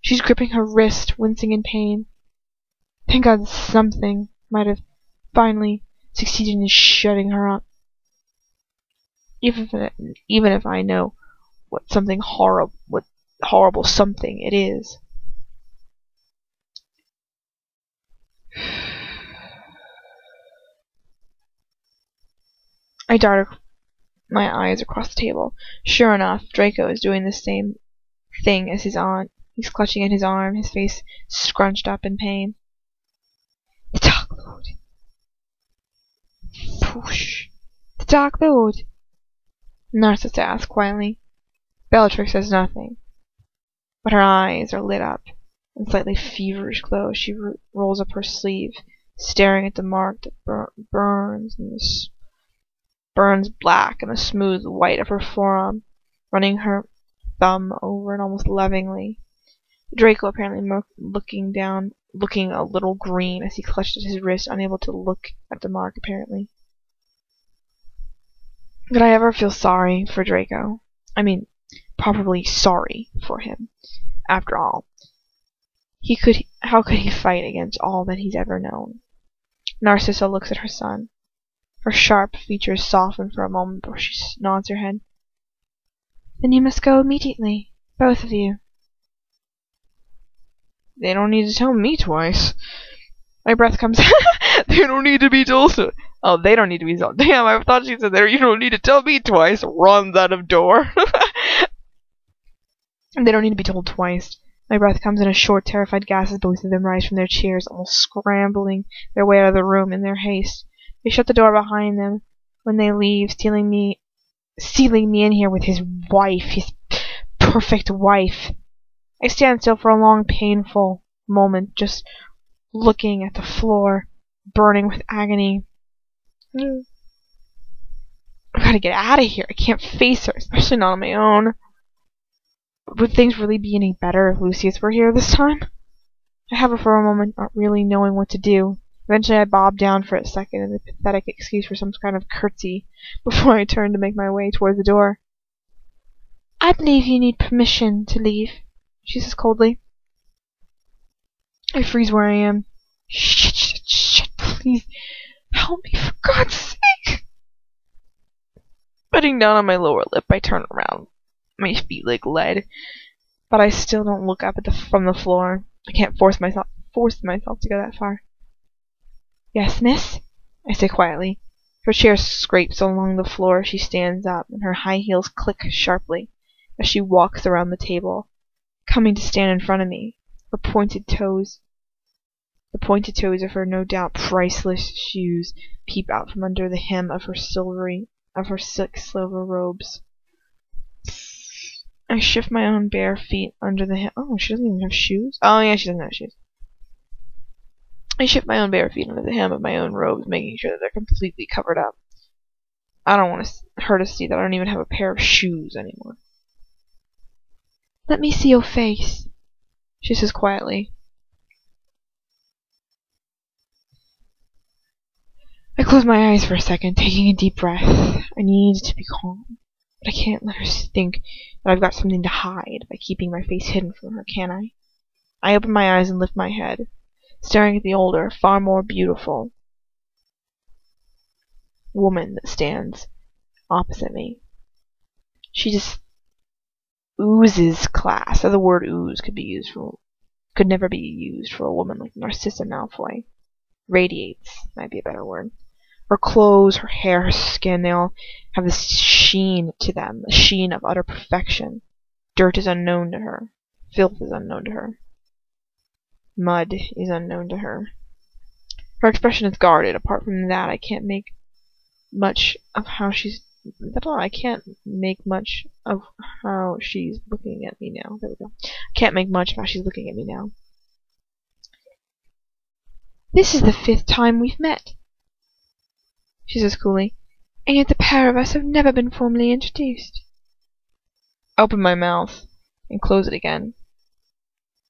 She's gripping her wrist, wincing in pain. Thank God something might have finally succeeded in shutting her up. Even if I know what horrible something it is. I darted my eyes across the table. Sure enough, Draco is doing the same thing as his aunt. He's clutching at his arm, his face scrunched up in pain. The Dark Lord. Poosh. The Dark Lord. Narcissus asks quietly. Bellatrix says nothing, but her eyes are lit up in slightly feverish glow. She rolls up her sleeve, staring at the mark that burns black in the smooth white of her forearm, running her thumb over it almost lovingly. Draco apparently looking a little green as he clutched at his wrist, unable to look at the mark apparently. Could I ever feel sorry for Draco? I mean, properly sorry for him. After all, how could he fight against all that he's ever known? Narcissa looks at her son. Her sharp features soften for a moment before she nods her head. Then you must go immediately, both of you. They don't need to tell me twice. My breath comes. They don't need to be told. Oh, they don't need to be told. Damn, I thought she said there. You don't need to tell me twice. Runs out of door. They don't need to be told twice. My breath comes in a short, terrified gasp as both of them rise from their chairs, almost scrambling their way out of the room in their haste. They shut the door behind them when they leave, sealing me in here with his wife, his perfect wife. I stand still for a long, painful moment, just looking at the floor, burning with agony. I gotta get out of here. I can't face her, especially not on my own. Would things really be any better if Lucius were here this time? I hover for a moment, not really knowing what to do. Eventually I bob down for a second in a pathetic excuse for some kind of curtsy before I turn to make my way towards the door. I believe you need permission to leave, she says coldly. I freeze where I am. Shit, please. Help me, for God's sake. Biting down on my lower lip, I turn around. My feet like lead, but I still don't look up from the floor. I can't force myself to go that far. Yes, miss? I say quietly. Her chair scrapes along the floor as she stands up, and her high heels click sharply as she walks around the table, coming to stand in front of me. The pointed toes of her no doubt priceless shoes peep out from under the hem of her silk silver robes. I shift my own bare feet under the hem. Oh, she doesn't even have shoes? Oh, yeah, she doesn't have shoes. I shift my own bare feet under the hem of my own robes, making sure that they're completely covered up. I don't want her to see that I don't even have a pair of shoes anymore. Let me see your face, she says quietly. I close my eyes for a second, taking a deep breath. I need to be calm, but I can't let her think that I've got something to hide by keeping my face hidden from her, can I? I open my eyes and lift my head, staring at the older, far more beautiful woman that stands opposite me. She just oozes class. So the word ooze could never be used for a woman like Narcissa Malfoy. Radiates might be a better word. Her clothes, her hair, her skin, they all have this sheen to them, a sheen of utter perfection. Dirt is unknown to her. Filth is unknown to her. Mud is unknown to her. Her expression is guarded. Apart from that, I can't make much of how she's... I can't make much of how she's looking at me now. There we go. I can't make much of how she's looking at me now. This is the 5th time we've met, she says coolly, and yet the pair of us have never been formally introduced. I open my mouth and close it again.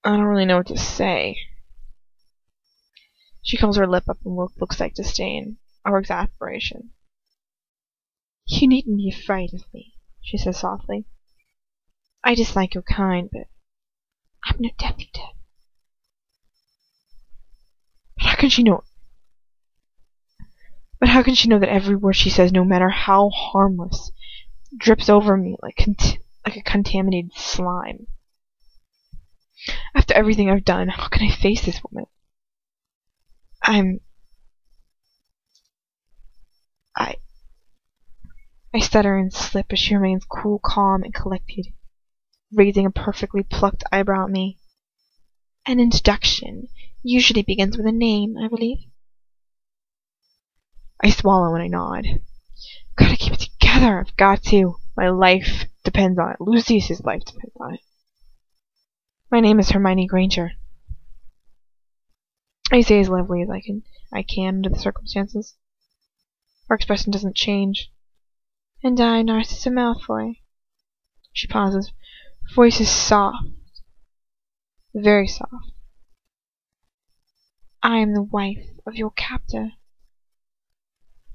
I don't really know what to say. She curls her lip up and looks like disdain or exasperation. You needn't be afraid of me, she says softly. I dislike your kind, but I'm no deputy. But how can she know? But how can she know that every word she says, no matter how harmless, drips over me like a contaminated slime? After everything I've done, how can I face this woman? I stutter and slip as she remains cool, calm, and collected, raising a perfectly plucked eyebrow at me. An introduction usually begins with a name, I believe. I swallow and I nod. Gotta keep it together, I've got to. My life depends on it. Lucius's life depends on it. My name is Hermione Granger. I say as levelly as I can under the circumstances. Her expression doesn't change. And I, Narcissa Malfoy. She pauses. Voice is soft. Very soft. I am the wife of your captor.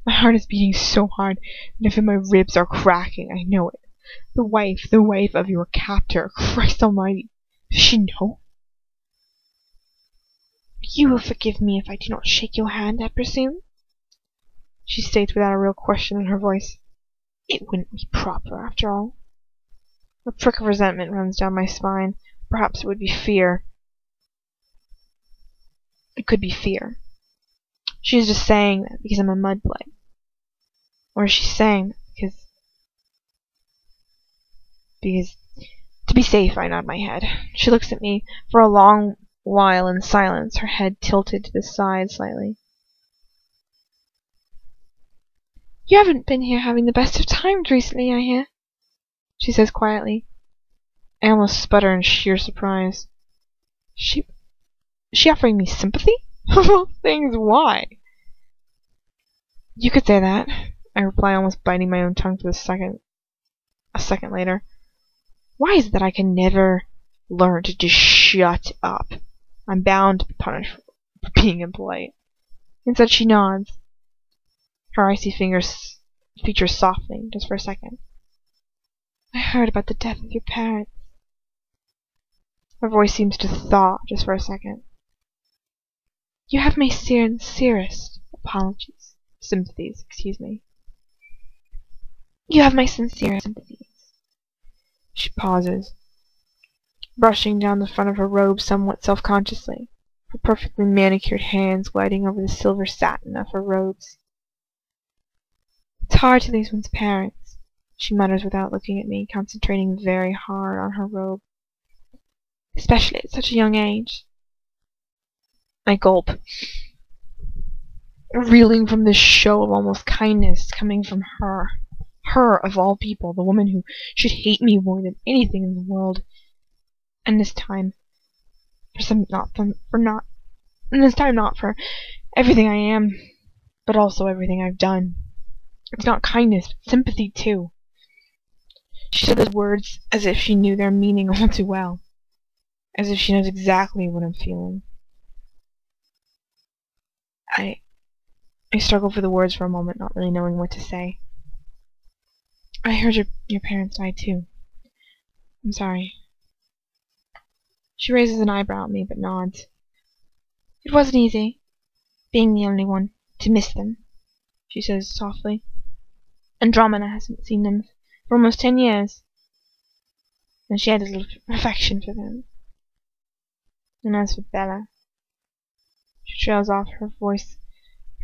My heart is beating so hard that I feel my ribs are cracking. I know it. The wife of your captor. Christ almighty. Does she know? You will forgive me if I do not shake your hand, I presume? She states without a real question in her voice. It wouldn't be proper, after all. A prick of resentment runs down my spine. Perhaps it would be fear. It could be fear. She is just saying that because I'm a mudblood. Or is she saying that because... To be safe, I nod my head. She looks at me for a long while in silence, her head tilted to the side slightly. You haven't been here having the best of times recently, I hear, she says quietly. I almost sputter in sheer surprise. She offering me sympathy? Of all things, why? You could say that, I reply, almost biting my own tongue for a second later. Why is it that I can never learn to just shut up? I'm bound to be punished for being impolite. Instead, she nods, her icy features softening just for a second. I heard about the death of your parents. Her voice seems to thaw just for a second. You have my sincerest sympathies, excuse me. You have my sincerest sympathies. She pauses, brushing down the front of her robe somewhat self-consciously, her perfectly manicured hands gliding over the silver satin of her robes. It's hard to lose one's parents, she mutters without looking at me, concentrating very hard on her robe. Especially at such a young age. I gulp, reeling from this show of almost kindness coming from her. Her, of all people, the woman who should hate me more than anything in the world. And this time, not for everything I am, but also everything I've done. It's not kindness, but sympathy too. She said those words as if she knew their meaning all too well. As if she knows exactly what I'm feeling. I struggle for the words for a moment, not really knowing what to say. I heard your parents died too. I'm sorry. She raises an eyebrow at me, but nods. It wasn't easy, being the only one to miss them, she says softly. Andromeda hasn't seen them for almost 10 years, and she had a little affection for them. And as for Bella, she trails off, her voice,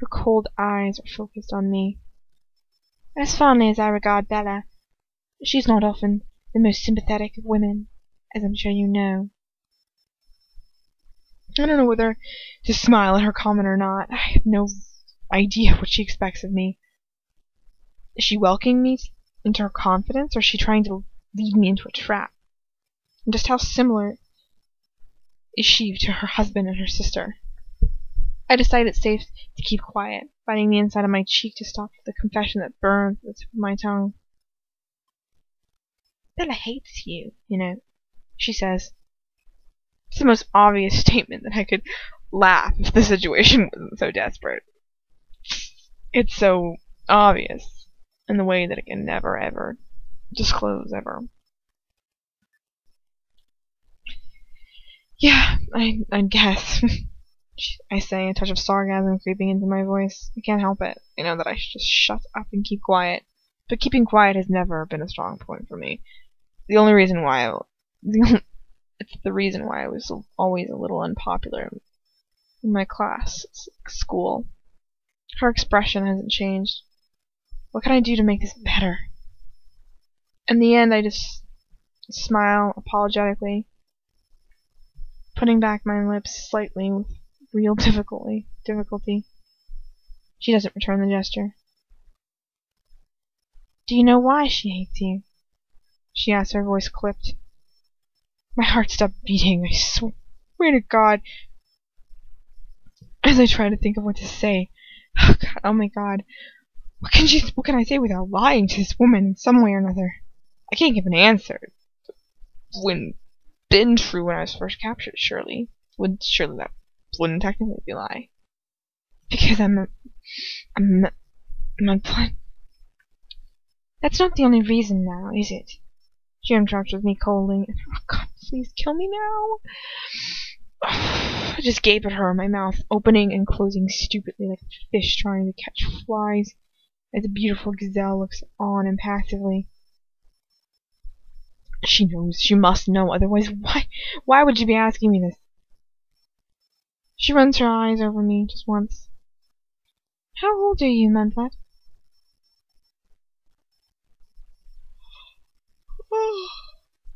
her cold eyes are focused on me. As fondly as I regard Bella, she's not often the most sympathetic of women, as I'm sure you know. I don't know whether to smile at her comment or not. I have no idea what she expects of me. Is she welcoming me into her confidence, or is she trying to lead me into a trap? And just how similar is she to her husband and her sister? I decide it's safe to keep quiet, biting the inside of my cheek to stop the confession that burns at the tip of my tongue. Bella hates you, you know, she says. It's the most obvious statement that I could laugh if the situation wasn't so desperate. It's so obvious in the way that it can never, ever disclose, ever. I guess. I say, a touch of sarcasm creeping into my voice. I can't help it. I know that I should just shut up and keep quiet. But keeping quiet has never been a strong point for me. It's the reason why I was always a little unpopular in my class, school. Her expression hasn't changed. What can I do to make this better? In the end, I just smile apologetically, putting back my lips slightly with real difficulty. She doesn't return the gesture. Do you know why she hates you? She asks, her voice clipped. My heart stopped beating, I swear to God. As I try to think of what to say. Oh my God. What can I say without lying to this woman in some way or another? I can't give an answer. Been true when I was first captured, surely that wouldn't technically be a lie. Because I'm unplugged. That's not the only reason now, is it? She interrupted me coldly. Oh God, please kill me now. I just gape at her, my mouth opening and closing stupidly like a fish trying to catch flies, as the beautiful gazelle looks on impassively. She knows. She must know. Otherwise, why would she be asking me this? She runs her eyes over me just once. How old are you, Manfred?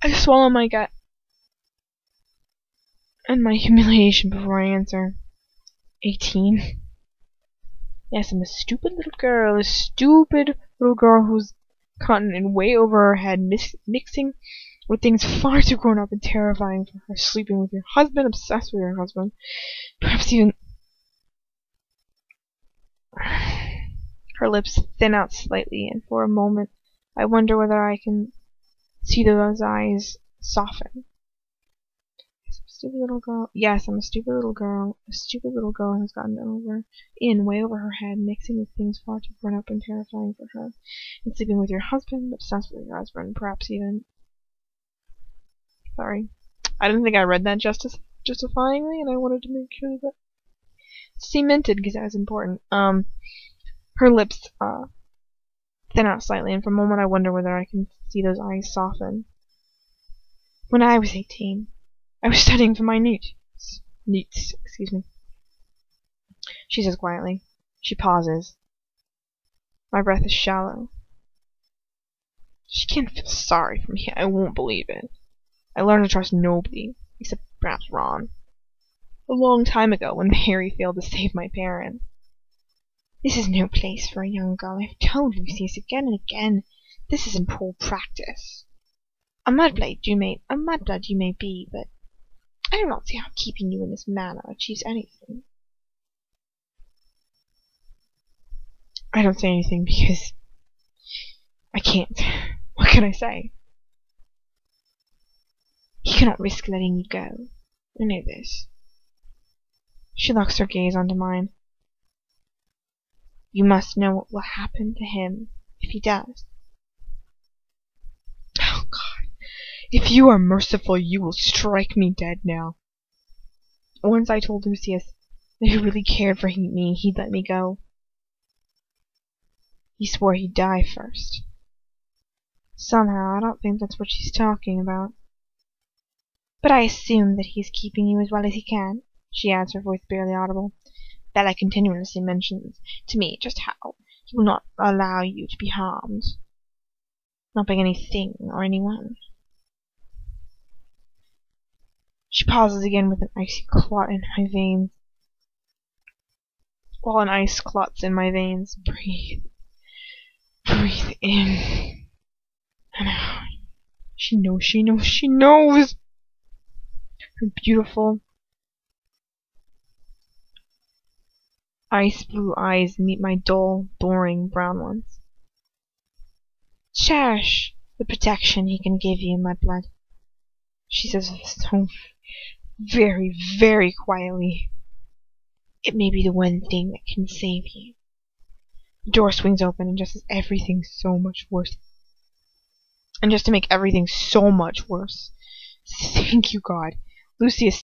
I swallow my gut and my humiliation before I answer. 18. Yes, I'm a stupid little girl who's gotten in way over her head, mixing with things far too grown up and terrifying for her, sleeping with your husband, obsessed with your husband, perhaps even... Her lips thin out slightly, and for a moment I wonder whether I can see those eyes soften. Stupid little girl. Yes, I'm a stupid little girl. A stupid little girl who's gotten way over her head, mixing with things far too grown up and terrifying for her, and sleeping with your husband, obsessed with your husband, perhaps even... Sorry. I didn't think I read that justifyingly, and I wanted to make sure that cemented, because that was important. Her lips, thin out slightly, and for a moment I wonder whether I can see those eyes soften. When I was 18, I was studying for my NEETs, excuse me. She says quietly. She pauses. My breath is shallow. She can't feel sorry for me. I won't believe it. I learned to trust nobody, except perhaps Ron. A long time ago, when Harry failed to save my parents. This is no place for a young girl. I've told Lucius again and again. This isn't poor practice. A mudblood you may be, but I do not see how keeping you in this manner achieves anything. I don't say anything because I can't. What can I say? He cannot risk letting you go. I know this. She locks her gaze onto mine. You must know what will happen to him if he does. Oh God, if you are merciful, you will strike me dead now. Once I told Lucius that if he really cared for me, he'd let me go. He swore he'd die first. Somehow, I don't think that's what she's talking about. But I assume that he is keeping you as well as he can, she adds, her voice barely audible. Bella continuously mentions to me just how he will not allow you to be harmed. Not by anything or anyone. She pauses again with an icy clot in my veins. While an ice clots in my veins, breathe. Breathe in. And out. She knows. Her beautiful ice blue eyes meet my dull, boring brown ones. Cherish the protection he can give you, Mudblood, she says so very, very quietly. It may be the one thing that can save you. The door swings open and just as everything so much worse. And just to make everything so much worse, thank you, God, Lucius